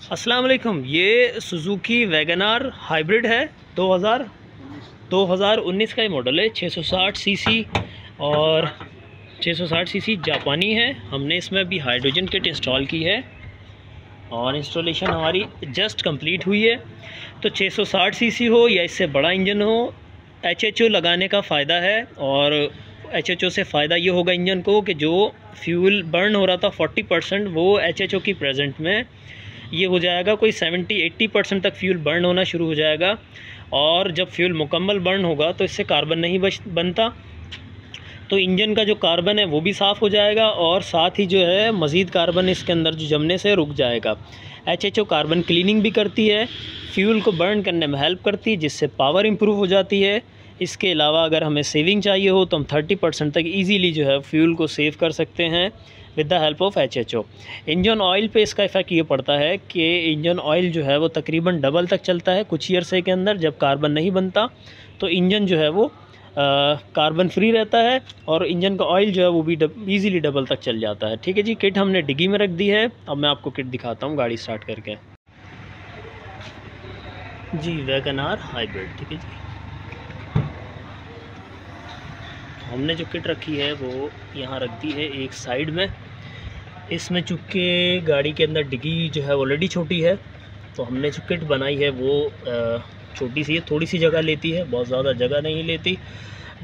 अस्सलाम वालेकुम। ये सुजुकी वैगनार हाइब्रिड है। 2019 का ये मॉडल है। 660 सीसी और 660 सीसी जापानी है। हमने इसमें अभी हाइड्रोजन किट इंस्टॉल की है और इंस्टॉलेशन हमारी जस्ट कंप्लीट हुई है। तो 660 सीसी हो या इससे बड़ा इंजन हो, एचएचओ लगाने का फ़ायदा है। और एचएचओ से फ़ायदा ये होगा इंजन को कि जो फ्यूल बर्न हो रहा था 40% वो एचएचओ की प्रेजेंट में ये हो जाएगा, कोई 70-80% तक फ्यूल बर्न होना शुरू हो जाएगा। और जब फ्यूल मुकम्मल बर्न होगा तो इससे कार्बन नहीं बनता, तो इंजन का जो कार्बन है वो भी साफ़ हो जाएगा और साथ ही जो है मज़ीद कार्बन इसके अंदर जो जमने से रुक जाएगा। एचएचओ कार्बन क्लीनिंग भी करती है, फ्यूल को बर्न करने में हेल्प करती है, जिससे पावर इम्प्रूव हो जाती है। इसके अलावा अगर हमें सेविंग चाहिए हो तो हम 30% तक इजीली जो है फ्यूल को सेव कर सकते हैं with the help of HHO. Engine oil पे इसका इफ़ेक्ट ये पड़ता है कि इंजन ऑयल जो है वो तकरीबन डबल तक चलता है कुछ ईयर से के अंदर। जब कार्बन नहीं बनता तो इंजन जो है वो कार्बन फ्री रहता है और इंजन का ऑयल जो है वो भी ईज़िली डबल तक चल जाता है। ठीक है जी, किट हमने डिग्गी में रख दी है। अब मैं आपको किट दिखाता हूँ गाड़ी स्टार्ट करके। जी, वैगनार हाइब्रिड। ठीक है जी, हमने जो किट रखी है वो यहाँ रख दी है एक साइड में। इसमें चूँकि गाड़ी के अंदर डिग्गी जो है ऑलरेडी छोटी है, तो हमने जो किट बनाई है वो छोटी सी है, थोड़ी सी जगह लेती है, बहुत ज़्यादा जगह नहीं लेती।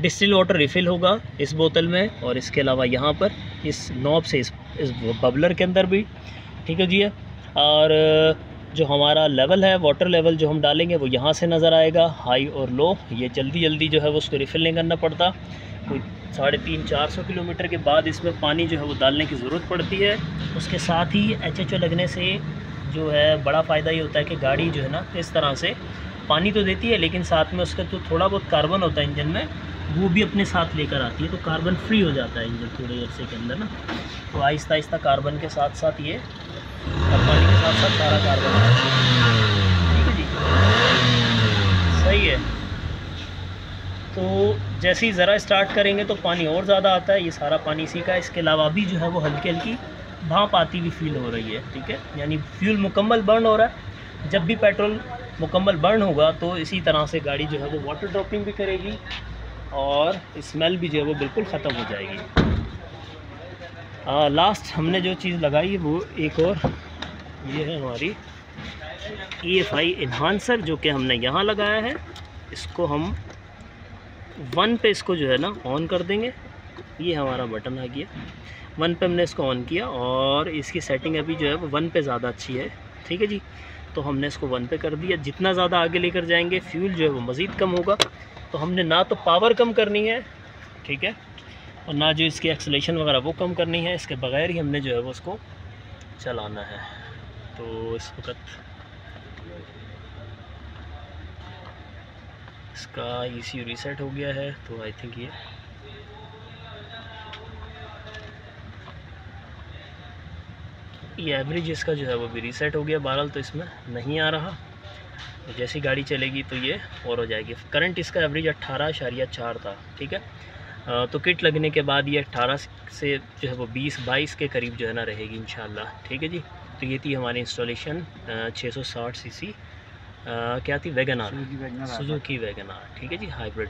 डिस्टिल वाटर रिफ़िल होगा इस बोतल में और इसके अलावा यहाँ पर इस नॉब से इस बबलर के अंदर भी। ठीक है जी है। और जो हमारा लेवल है, वाटर लेवल जो हम डालेंगे वो यहाँ से नज़र आएगा, हाई और लो। ये जल्दी जो है वो उसको रिफ़िल नहीं करना पड़ता। कोई 350-400 किलोमीटर के बाद इसमें पानी जो है वो डालने की ज़रूरत पड़ती है। उसके साथ ही एचएचओ लगने से जो है बड़ा फ़ायदा ये होता है कि गाड़ी जो है ना इस तरह से पानी तो देती है, लेकिन साथ में उसका तो थोड़ा बहुत कार्बन होता है इंजन में, वो भी अपने साथ लेकर आती है। तो कार्बन फ्री हो जाता है इंजन थोड़े अरसे के अंदर ना। तो आहिस्ता आहिस्ता कार्बन के साथ साथ ये और पानी के साथ साथ सारा कार्बन है। ठीक है जी, सही है। तो जैसे ही ज़रा स्टार्ट करेंगे तो पानी और ज़्यादा आता है। ये सारा पानी इसी का है। इसके अलावा भी जो है वो हल्की हल्की भाप आती हुई फील हो रही है। ठीक है, यानी फ्यूल मुकम्मल बर्न हो रहा है। जब भी पेट्रोल मुकम्मल बर्न होगा तो इसी तरह से गाड़ी जो है वो वाटर ड्रॉपिंग भी करेगी और स्मेल भी जो है वो बिल्कुल ख़त्म हो जाएगी। लास्ट हमने जो चीज़ लगाई है वो एक और ये है हमारी EFI इन्हांसर, जो कि हमने यहाँ लगाया है। इसको हम 1 पे इसको जो है ना ऑन कर देंगे। ये हमारा बटन आ गया, 1 पे हमने इसको ऑन किया और इसकी सेटिंग अभी जो है वो 1 पे ज़्यादा अच्छी है। ठीक है जी, तो हमने इसको 1 पे कर दिया। जितना ज़्यादा आगे लेकर जाएंगे फ्यूल जो है वो मज़ीद कम होगा। तो हमने ना तो पावर कम करनी है, ठीक है, और ना जो इसकी एक्सेलेरेशन वगैरह वो कम करनी है। इसके बगैर ही हमने जो है वो उसको चलाना है। तो इस वक्त इसका ECU रीसेट हो गया है, तो आई थिंक ये एवरेज इसका जो है वो भी रीसेट हो गया। बहरहाल तो इसमें नहीं आ रहा, तो जैसी गाड़ी चलेगी तो ये और हो जाएगी। करंट इसका एवरेज 18.4 था। ठीक है, तो किट लगने के बाद ये 18 से जो है वो 20-22 के करीब जो है ना रहेगी इंशाल्लाह। ठीक है जी, तो ये थी हमारी इंस्टॉलेशन 660 सीसी क्या थी, वैगनार, सुजुकी वैगनार। ठीक है जी, हाइब्रिड।